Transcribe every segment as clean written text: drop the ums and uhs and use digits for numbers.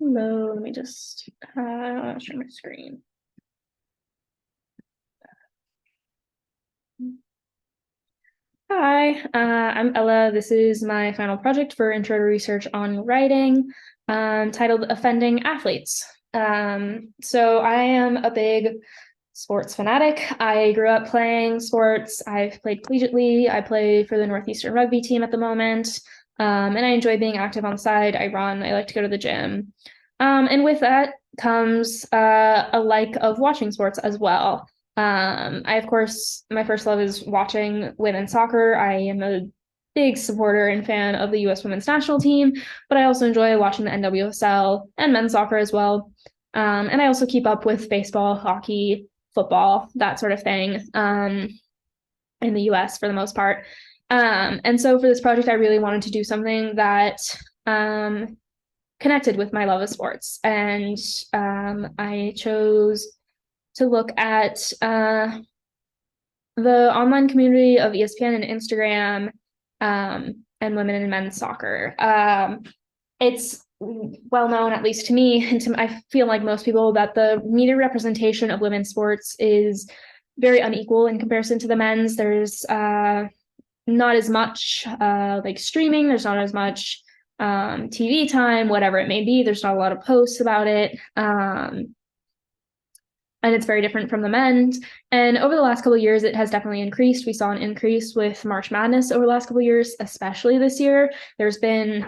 Hello, let me just share my screen. Hi, I'm Ella. This is my final project for Intro to Research on Writing, titled Offending Athletes. So I am a big sports fanatic. I grew up playing sports. I've played collegiately. I play for the Northeastern rugby team at the moment, and I enjoy being active on the side. I run. I like to go to the gym. And with that comes a like of watching sports as well. Of course, my first love is watching women's soccer. I am a big supporter and fan of the US women's national team, but I also enjoy watching the NWSL and men's soccer as well. And I also keep up with baseball, hockey, football, that sort of thing, in the US for the most part. And so for this project, I really wanted to do something that connected with my love of sports. And I chose to look at the online community of ESPN and Instagram, and women and men's soccer. It's well known, at least to me, and I feel like most people, that the media representation of women's sports is very unequal in comparison to the men's. There's not as much like streaming. There's not as much TV time, whatever it may be. There's not a lot of posts about it. And it's very different from the men's. And over the last couple of years, it has definitely increased. We saw an increase with March Madness over the last couple of years, especially this year. There's been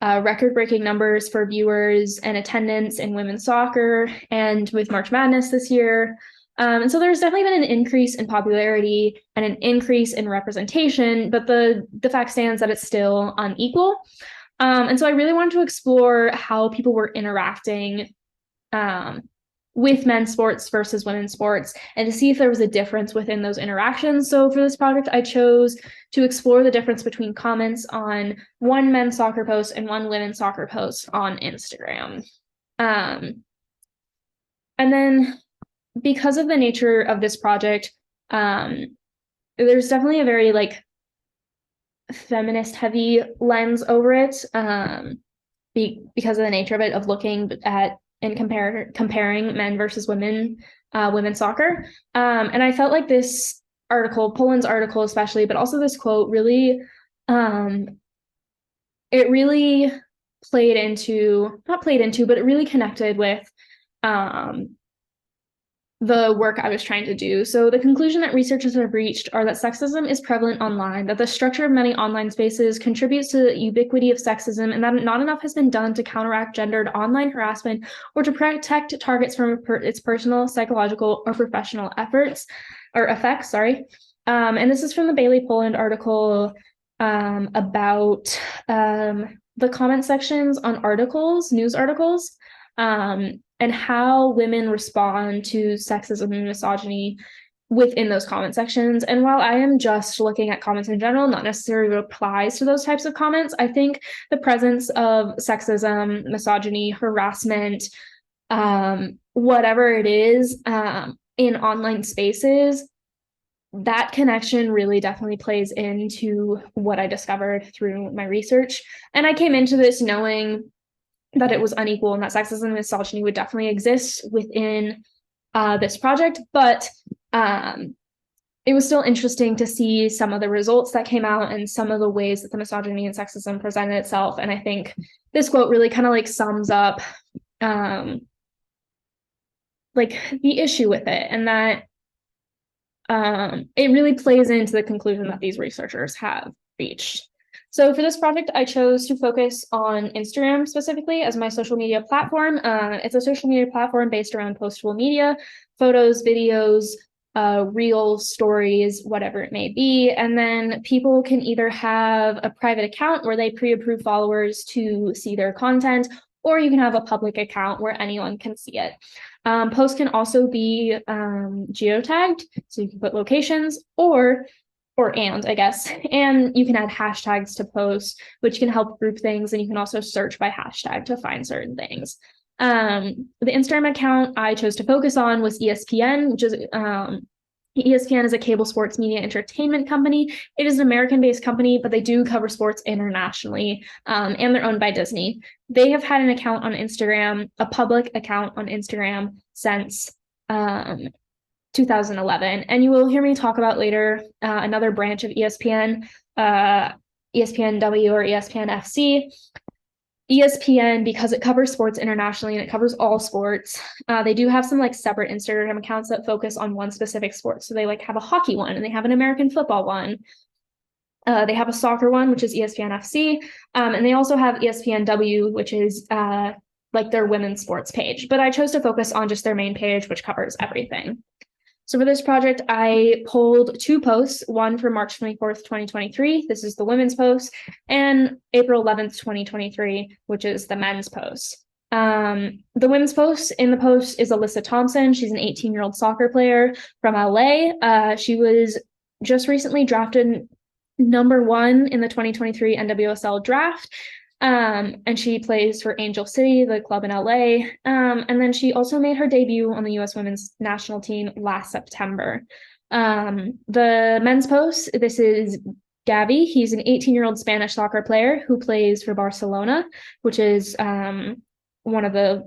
record-breaking numbers for viewers and attendance in women's soccer, and with March Madness this year. And so there's definitely been an increase in popularity and an increase in representation, but the fact stands that it's still unequal. And so I really wanted to explore how people were interacting with men's sports versus women's sports, and to see if there was a difference within those interactions. So for this project, I chose to explore the difference between comments on one men's soccer post and one women's soccer post on Instagram. And then because of the nature of this project, there's definitely a very like feminist heavy lens over it, because of the nature of it, of looking at and comparing men versus women, women's soccer. And I felt like this article, Poland's article especially, but also this quote really, it really not played into, but it really connected with the work I was trying to do. So the conclusion that researchers have reached are that sexism is prevalent online, that the structure of many online spaces contributes to the ubiquity of sexism, and that not enough has been done to counteract gendered online harassment or to protect targets from its personal, psychological, or professional effects. And this is from the Bailey Poland article about the comment sections on news articles, and how women respond to sexism and misogyny within those comment sections. And while I am just looking at comments in general, not necessarily replies to those types of comments, I think the presence of sexism, misogyny, harassment, whatever it is, in online spaces, that connection really definitely plays into what I discovered through my research. And I came into this knowing that it was unequal and that sexism and misogyny would definitely exist within this project, but it was still interesting to see some of the results that came out and some of the ways that the misogyny and sexism presented itself. And I think this quote really kind of like sums up like the issue with it, and that it really plays into the conclusion that these researchers have reached. So for this project, I chose to focus on Instagram specifically as my social media platform. It's a social media platform based around postable media, photos, videos, reels, stories, whatever it may be. And then people can either have a private account where they pre-approve followers to see their content, or you can have a public account where anyone can see it. Posts can also be geotagged, so you can put locations, and you can add hashtags to posts, which can help group things, and you can also search by hashtag to find certain things. The Instagram account I chose to focus on was ESPN, which is ESPN is a cable sports media entertainment company. It is an American-based company, but they do cover sports internationally, and they're owned by Disney. They have had an account on Instagram, a public account on Instagram, since 2011. And you will hear me talk about later another branch of ESPN, ESPNW or ESPN FC. ESPN, because it covers sports internationally and it covers all sports, they do have some like separate Instagram accounts that focus on one specific sport. So they like have a hockey one and they have an American football one. They have a soccer one, which is ESPN FC. And they also have ESPNW, which is like their women's sports page. But I chose to focus on just their main page, which covers everything. So for this project, I pulled 2 posts, one for March 24th, 2023. This is the women's post, and April 11th, 2023, which is the men's post. The women's post in the post is Alyssa Thompson. She's an 18-year-old soccer player from LA. She was just recently drafted number 1 in the 2023 NWSL draft. And she plays for Angel City, the club in LA. And then she also made her debut on the US women's national team last September. The men's post, this is Gavi. He's an 18-year-old Spanish soccer player who plays for Barcelona, which is one of the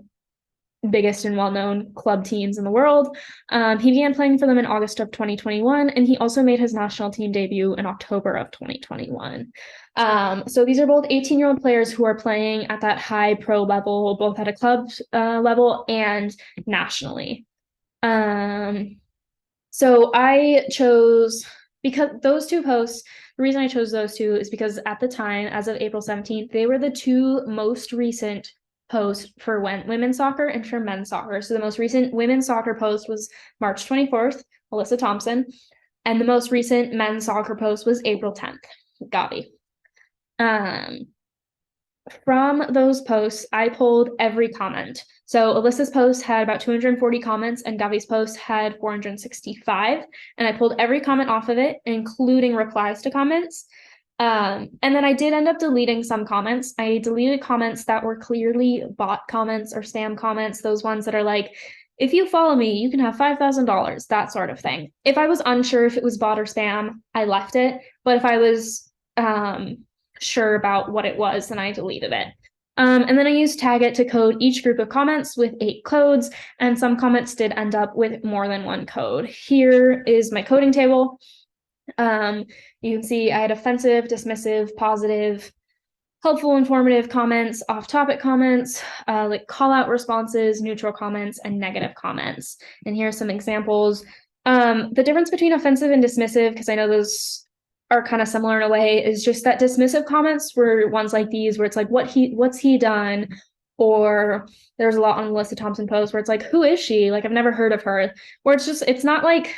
biggest and well-known club teams in the world. He began playing for them in August of 2021, and he also made his national team debut in October of 2021. So these are both 18-year-old players who are playing at that high pro level, both at a club level and nationally. So I chose, because those 2 posts, the reason I chose those 2 is because at the time, as of April 17th, they were the 2 most recent post for women's soccer and for men's soccer. So the most recent women's soccer post was March 24th, Alyssa Thompson, and the most recent men's soccer post was April 10th, Gavi. From those posts, I pulled every comment. So Alyssa's post had about 240 comments and Gavi's post had 465. And I pulled every comment off of it, including replies to comments. And then I did end up deleting some comments. I deleted comments that were clearly bot comments or spam comments, those ones that are like, if you follow me, you can have $5,000, that sort of thing. If I was unsure if it was bot or spam, I left it. But if I was sure about what it was, then I deleted it. And then I used Tagit to code each group of comments with 8 codes, and some comments did end up with more than 1 code. Here is my coding table. You can see I had offensive, dismissive, positive, helpful, informative comments, off-topic comments, like call-out responses, neutral comments, and negative comments. And here are some examples. The difference between offensive and dismissive, because I know those are kind of similar in a way, is just that dismissive comments were ones like these where it's like, what's he done? Or there's a lot on Alyssa Thompson posts where it's like, who is she? Like, I've never heard of her. Where it's not like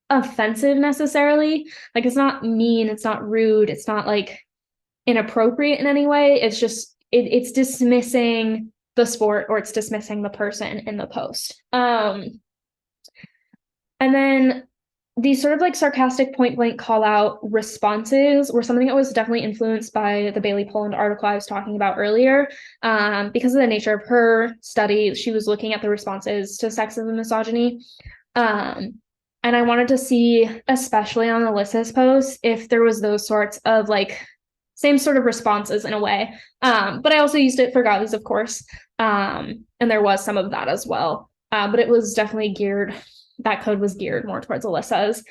offensive necessarily. Like, it's not mean, it's not rude, it's not like inappropriate in any way. It's just it's dismissing the sport, or it's dismissing the person in the post. And then these sort of like sarcastic point blank call out responses were something that was definitely influenced by the Bailey Poland article I was talking about earlier. Because of the nature of her study, she was looking at the responses to sexism and misogyny. And I wanted to see, especially on Alyssa's post, if there was those sorts of like same sort of responses in a way. But I also used it for Gavi's, of course. And there was some of that as well. But it was definitely that code was geared more towards Alyssa's.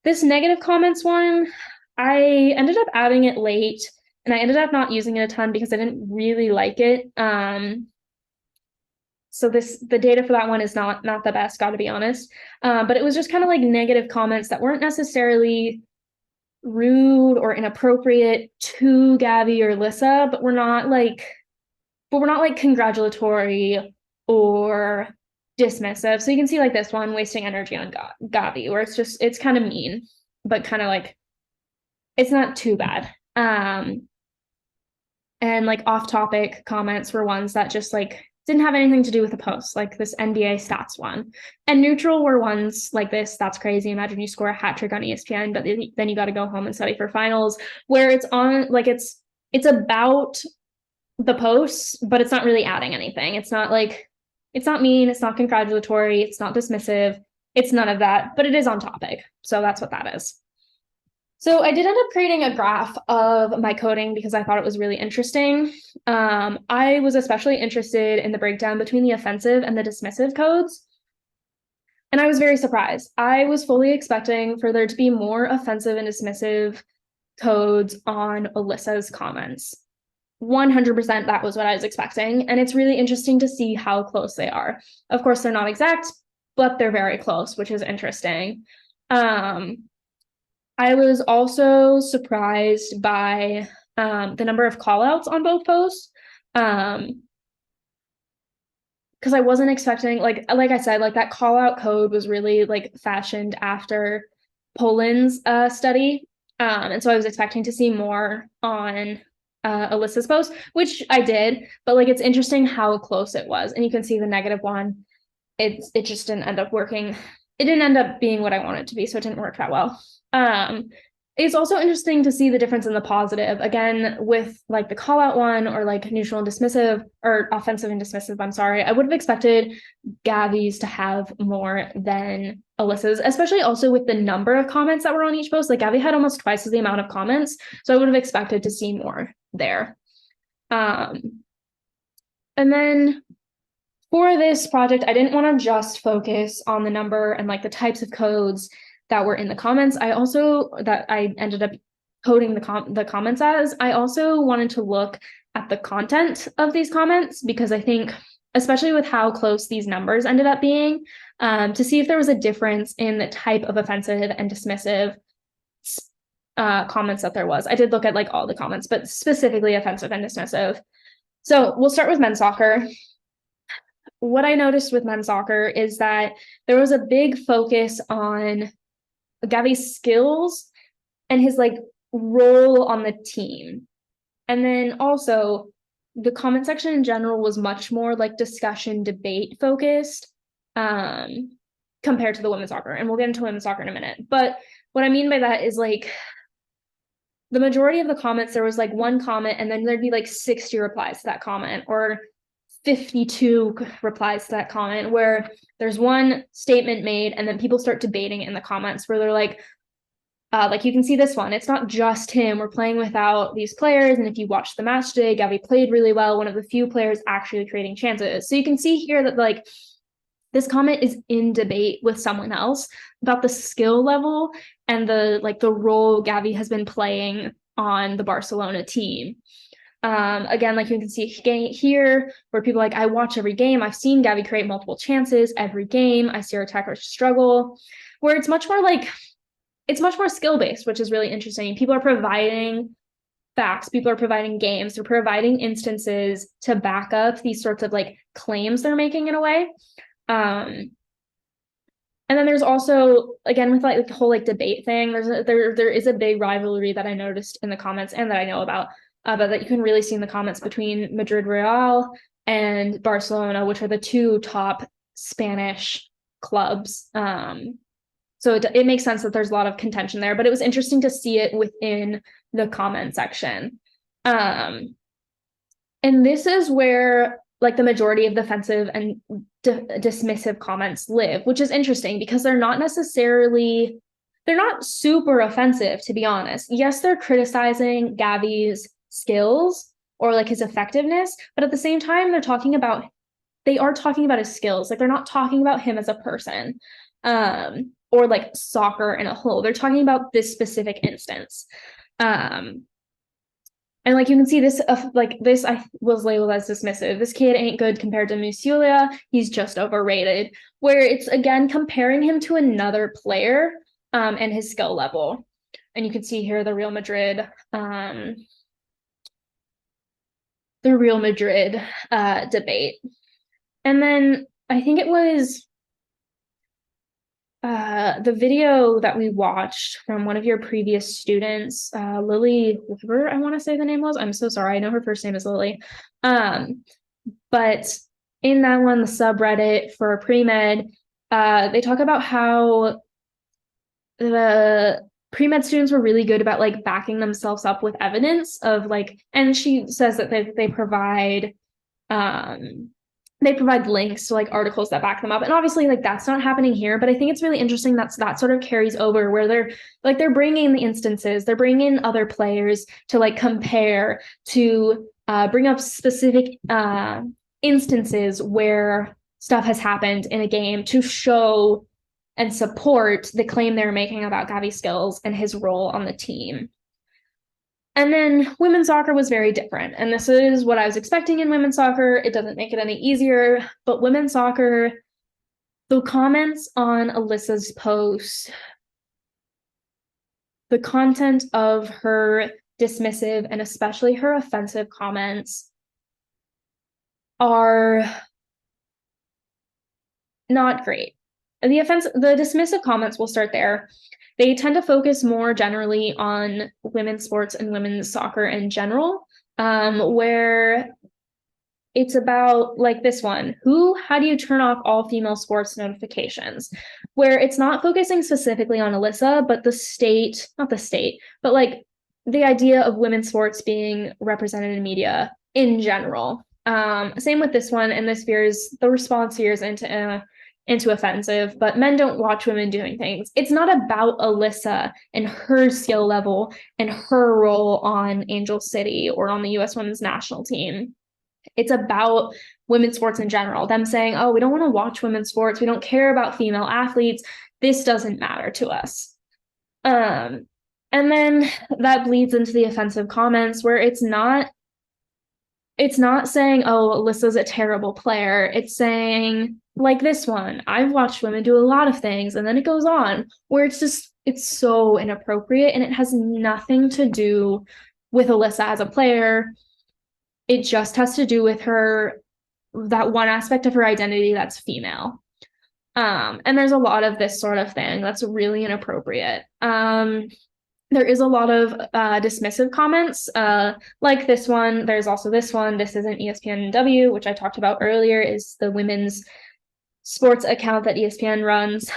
This negative comments one, I ended up adding it late, and I ended up not using it a ton because I didn't really like it. So the data for that one is not the best, got to be honest. But it was just kind of like negative comments that weren't necessarily rude or inappropriate to Gavi or Alyssa, but we're not like congratulatory or dismissive. So you can see like this one, wasting energy on Gavi, where it's kind of mean, but kind of like it's not too bad. And like off-topic comments were ones that just like didn't have anything to do with the post, like this NBA stats one. And neutral were ones like this, that's crazy. Imagine you score a hat trick on ESPN, but then you got to go home and study for finals, where it's on like it's about the posts, but it's not really adding anything. It's not mean, it's not congratulatory, it's not dismissive. It's none of that, but it is on topic. So that's what that is. So I did end up creating a graph of my coding because I thought it was really interesting. I was especially interested in the breakdown between the offensive and the dismissive codes. And I was very surprised. I was fully expecting for there to be more offensive and dismissive codes on Alyssa's comments. 100% that was what I was expecting. And it's really interesting to see how close they are. Of course, they're not exact, but they're very close, which is interesting. I was also surprised by the number of callouts on both posts. Because I wasn't expecting, like I said, like that call out code was really like fashioned after Poland's study. And so I was expecting to see more on Alyssa's post, which I did, but like it's interesting how close it was. And you can see the -1. It just didn't end up working. It didn't end up being what I wanted it to be, so it didn't work that well. It's also interesting to see the difference in the positive, again, with like the call out one or like neutral and dismissive or offensive and dismissive. I'm sorry. I would have expected Gabby's to have more than Alyssa's, especially also with the number of comments that were on each post. Like Gabby had almost twice the amount of comments. So I would have expected to see more there. And then for this project, I didn't want to just focus on the number and like the types of codes that were in the comments. I ended up coding the comments as. I also wanted to look at the content of these comments because I think, especially with how close these numbers ended up being, to see if there was a difference in the type of offensive and dismissive comments that there was. I did look at like all the comments, but specifically offensive and dismissive. So we'll start with men's soccer. What I noticed with men's soccer is that there was a big focus on Gavi's skills and his like role on the team. And then also the comment section in general was much more like discussion debate focused compared to the women's soccer. And we'll get into women's soccer in a minute. But what I mean by that is like the majority of the comments, there was like one comment and then there'd be like 60 replies to that comment or 52 replies to that comment where there's one statement made and then people start debating in the comments where they're like you can see this one. It's not just him. We're playing without these players. And if you watch the match today, Gavi played really well. One of the few players actually creating chances. So you can see here that like this comment is in debate with someone else about the skill level and the role Gavi has been playing on the Barcelona team. Again, like you can see here where people are like, I watch every game. I've seen Gavi create multiple chances every game. I see our attackers struggle, where it's much more skill-based, which is really interesting. People are providing facts. People are providing games. They're providing instances to back up these sorts of like claims they're making in a way. And then there's also, again, with like the whole like debate thing, there is a big rivalry that I noticed in the comments and that I know about, but that you can really see in the comments between Madrid Real and Barcelona, which are the two top Spanish clubs. So it makes sense that there's a lot of contention there, but it was interesting to see it within the comment section. And this is where like the majority of the offensive and dismissive comments live, which is interesting because they're not super offensive, to be honest. Yes, they're criticizing Gavi's skills or like his effectiveness, but at the same time, they are talking about his skills. Like they're not talking about him as a person. Or like soccer in a whole. They're talking about this specific instance. And like you can see this, this I was labeled as dismissive. This kid ain't good compared to Musiala. He's just overrated. Where it's again comparing him to another player and his skill level. And you can see here the Real Madrid debate. And then I think it was the video that we watched from one of your previous students, Lily Liver, I want to say the name was. I'm so sorry. I know her first name is Lily. But in that one, the subreddit for pre-med, they talk about how the pre-med students were really good about like backing themselves up with evidence of like, and she says that they provide they provide links to like articles that back them up. And obviously like that's not happening here, but I think it's really interesting that sort of carries over where they're bringing the instances, they're bringing other players to like compare, to bring up specific instances where stuff has happened in a game to show and support the claim they're making about Gabby Skills and his role on the team. And then women's soccer was very different. And this is what I was expecting in women's soccer. It doesn't make it any easier, but women's soccer, the comments on Alyssa's post, the content of her dismissive and especially her offensive comments are not great. The dismissive comments, will start there. They tend to focus more generally on women's sports and women's soccer in general, where it's about like this one, how do you turn off all female sports notifications? Where it's not focusing specifically on Alyssa, but not the state, but like the idea of women's sports being represented in media in general. Same with this one, and the response veers into offensive, but men don't watch women doing things. It's not about Alyssa and her skill level and her role on Angel City or on the US women's national team. It's about women's sports in general, them saying, oh, we don't want to watch women's sports. We don't care about female athletes. This doesn't matter to us. And then that bleeds into the offensive comments where it's not saying, oh, Alyssa's a terrible player. It's saying, like this one, I've watched women do a lot of things, and then it goes on where it's so inappropriate and it has nothing to do with Alyssa as a player. It just has to do with that one aspect of her identity that's female. And there's a lot of this sort of thing that's really inappropriate. There is a lot of dismissive comments, like this one. There's also this one. This isn't ESPNW, which I talked about earlier, is the women's sports account that ESPN runs.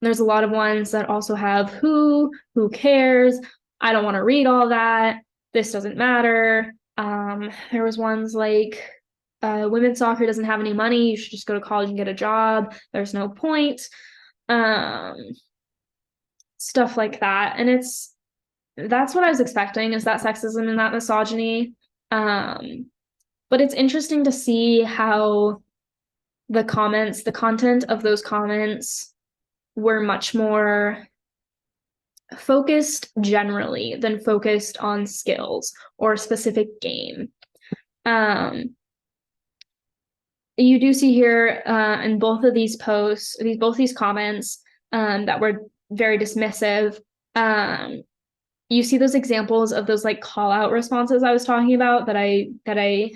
There's a lot of ones that also have who cares? I don't want to read all that. This doesn't matter. There was ones like women's soccer doesn't have any money. You should just go to college and get a job. There's no point. Stuff like that. And that's what I was expecting, is that sexism and that misogyny. But it's interesting to see how the content of those comments were much more focused generally than focused on skills or a specific game. You do see here in both of these posts, both these comments that were very dismissive. You see those examples of those like call out responses I was talking about that I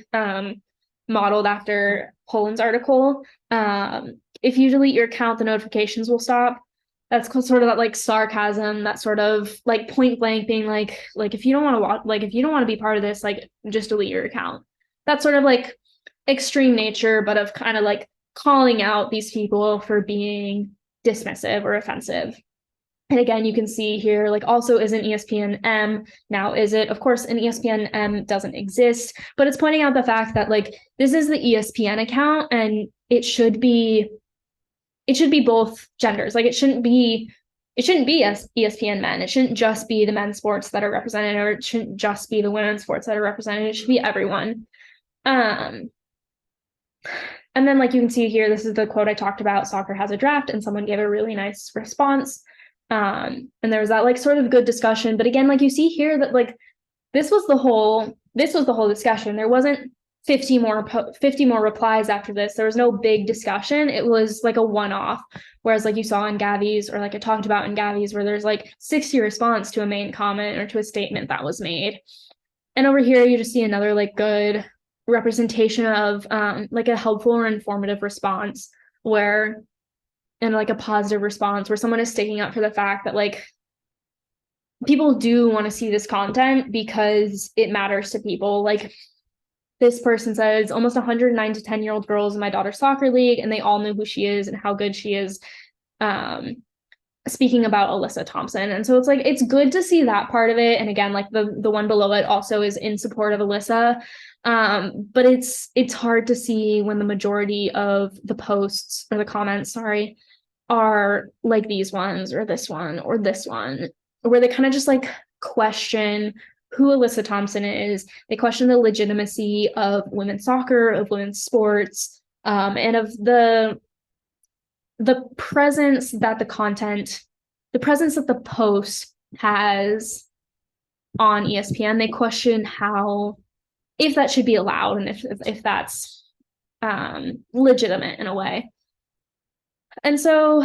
modeled after Poland's article. If you delete your account, the notifications will stop. That's sort of that like sarcasm, that sort of like point blank being like if you don't want to watch, like if you don't want to be part of this, like just delete your account. That sort of like extreme nature, but of kind of like calling out these people for being dismissive or offensive. And again, you can see here, like also isn't ESPN-M, now is it? Of course, an ESPN-M doesn't exist, but it's pointing out the fact that like this is the ESPN account and it should be both genders. Like it shouldn't be ESPN men. It shouldn't just be the men's sports that are represented, or it shouldn't just be the women's sports that are represented. It should be everyone. And then like you can see here, this is the quote I talked about, soccer has a draft, and someone gave a really nice response. And there was that like sort of good discussion, but again, like you see here that like this was the whole discussion. There wasn't 50 more replies after this. There was no big discussion. It was like a one-off, whereas like you saw in Gabby's, or like I talked about in Gabby's, where there's like 60 response to a main comment or to a statement that was made. And over here you just see another like good representation of like a helpful or informative response, and like a positive response where someone is sticking up for the fact that like people do want to see this content because it matters to people. Like this person says, almost 109 to 10-year-old girls in my daughter's soccer league, and they all know who she is and how good she is, speaking about Alyssa Thompson. And so it's like, it's good to see that part of it. And again, like the one below it also is in support of Alyssa. But it's hard to see when the majority of the posts or the comments, sorry, are like these ones or this one or this one, where they kind of just like question who Alyssa Thompson is. They question the legitimacy of women's soccer, of women's sports, and of the presence that the presence that the post has on ESPN. They question how, if that should be allowed, and if that's legitimate in a way. And so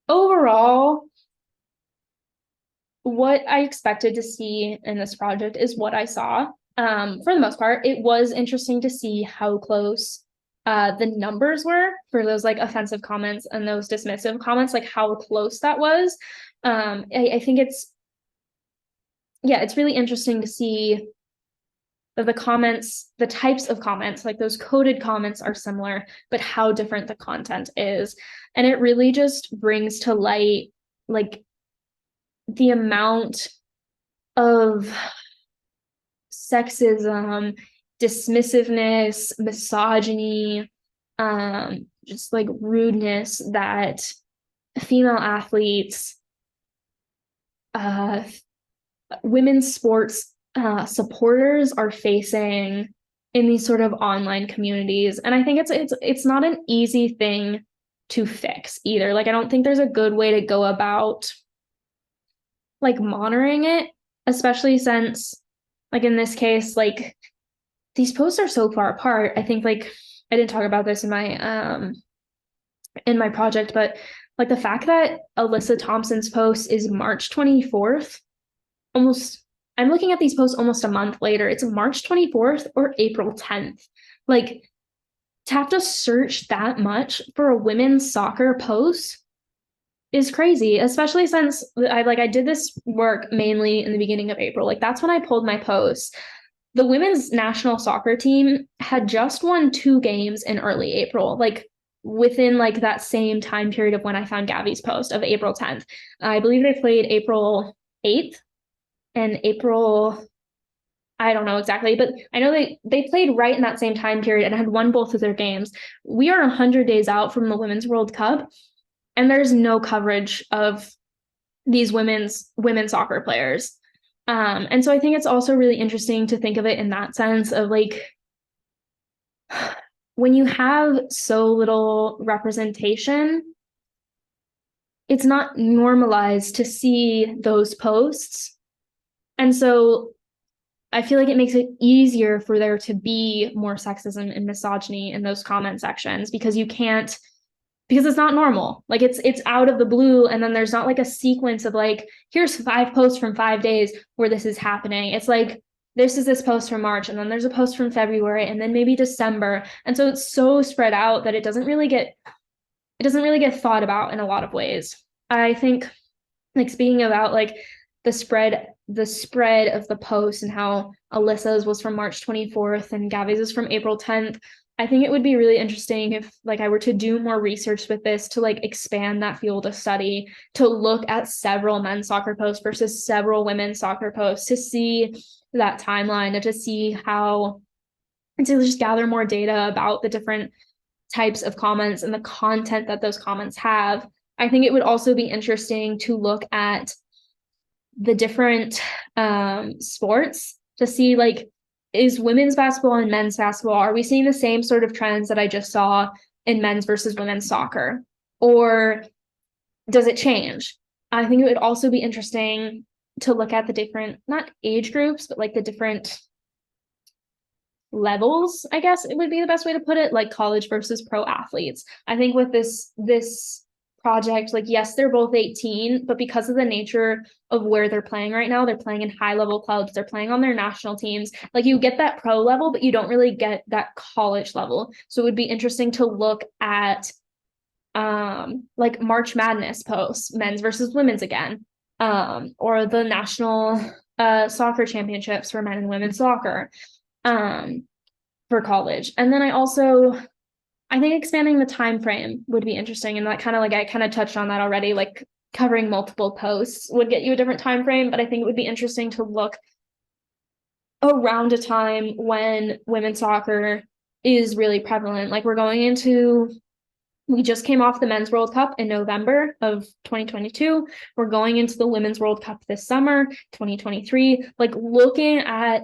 overall, what I expected to see in this project is what I saw. For the most part, it was interesting to see how close the numbers were for those like offensive comments and those dismissive comments, like how close that was. I think it's really interesting to see that the comments, the types of comments, like those coded comments are similar, but how different the content is. And it really just brings to light like the amount of sexism, dismissiveness, misogyny, just like rudeness that female athletes, women's sports supporters are facing in these sort of online communities. And I think it's not an easy thing to fix either. Like, I don't think there's a good way to go about like monitoring it, especially since like in this case, like these posts are so far apart. I think like I didn't talk about this in my project, but like the fact that Alyssa Thompson's post is March 24th, I'm looking at these posts almost a month later. It's March 24th or April 10th. Like, to have to search that much for a women's soccer post is crazy, especially since I did this work mainly in the beginning of April. Like, that's when I pulled my posts. The women's national soccer team had just won 2 games in early April, like within like that same time period of when I found Gabby's post of April 10th. I believe they played April 8th and April, I don't know exactly, but I know they played right in that same time period and had won both of their games. We are 100 days out from the Women's World Cup, and there's no coverage of these women's soccer players. And so I think it's also really interesting to think of it in that sense of like, when you have so little representation, it's not normalized to see those posts. And so I feel like it makes it easier for there to be more sexism and misogyny in those comment sections because it's not normal. Like it's out of the blue. And then there's not like a sequence of like, here's 5 posts from 5 days where this is happening. It's like, this post from March, and then there's a post from February, and then maybe December. And so it's so spread out that it doesn't really get thought about in a lot of ways. I think like speaking about like the spread of the post and how Alyssa's was from March 24th and Gabby's is from April 10th. I think it would be really interesting if like I were to do more research with this to like expand that field of study, to look at several men's soccer posts versus several women's soccer posts, to see that timeline and to see how, and to just gather more data about the different types of comments and the content that those comments have. I think it would also be interesting to look at the different sports to see like, is women's basketball and men's basketball, are we seeing the same sort of trends that I just saw in men's versus women's soccer? Or does it change? I think it would also be interesting to look at the different, not age groups, but like the different levels, I guess it would be the best way to put it, like college versus pro athletes. I think with this project, like, yes, they're both 18, but because of the nature of where they're playing right now, they're playing in high level clubs, they're playing on their national teams. Like, you get that pro level, but you don't really get that college level. So it would be interesting to look at like March Madness posts, men's versus women's again, or the national soccer championships for men and women's soccer for college. And then I think expanding the time frame would be interesting. And that kind of like, I kind of touched on that already, like covering multiple posts would get you a different time frame. But I think it would be interesting to look around a time when women's soccer is really prevalent. Like we just came off the Men's World Cup in November of 2022. We're going into the Women's World Cup this summer, 2023. Like looking at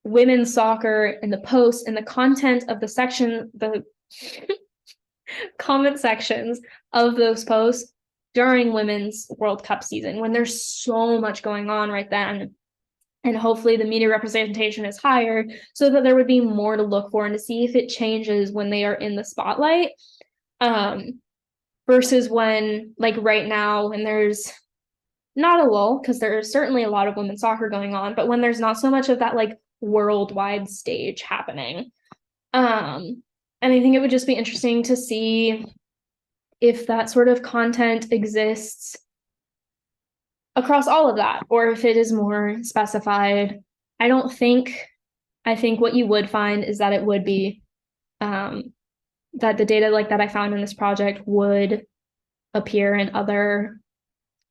women's soccer and the posts and the content of the comment sections of those posts during Women's World Cup season when there's so much going on right then. And hopefully the media representation is higher so that there would be more to look for and to see if it changes when they are in the spotlight. Versus when, like right now, when there's not a lull, because there's certainly a lot of women's soccer going on, but when there's not so much of that like worldwide stage happening. And I think it would just be interesting to see if that sort of content exists across all of that, or if it is more specified. I think what you would find is that it would be that the data like that I found in this project would appear in other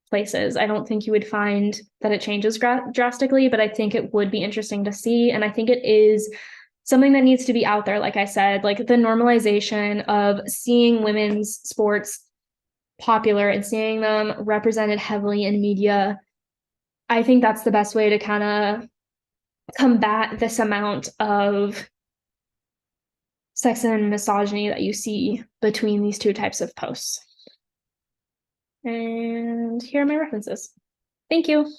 places. I don't think you would find that it changes drastically, but I think it would be interesting to see. And I think it is something that needs to be out there. Like I said, like the normalization of seeing women's sports popular and seeing them represented heavily in media. I think that's the best way to kind of combat this amount of sex and misogyny that you see between these two types of posts. And here are my references. Thank you.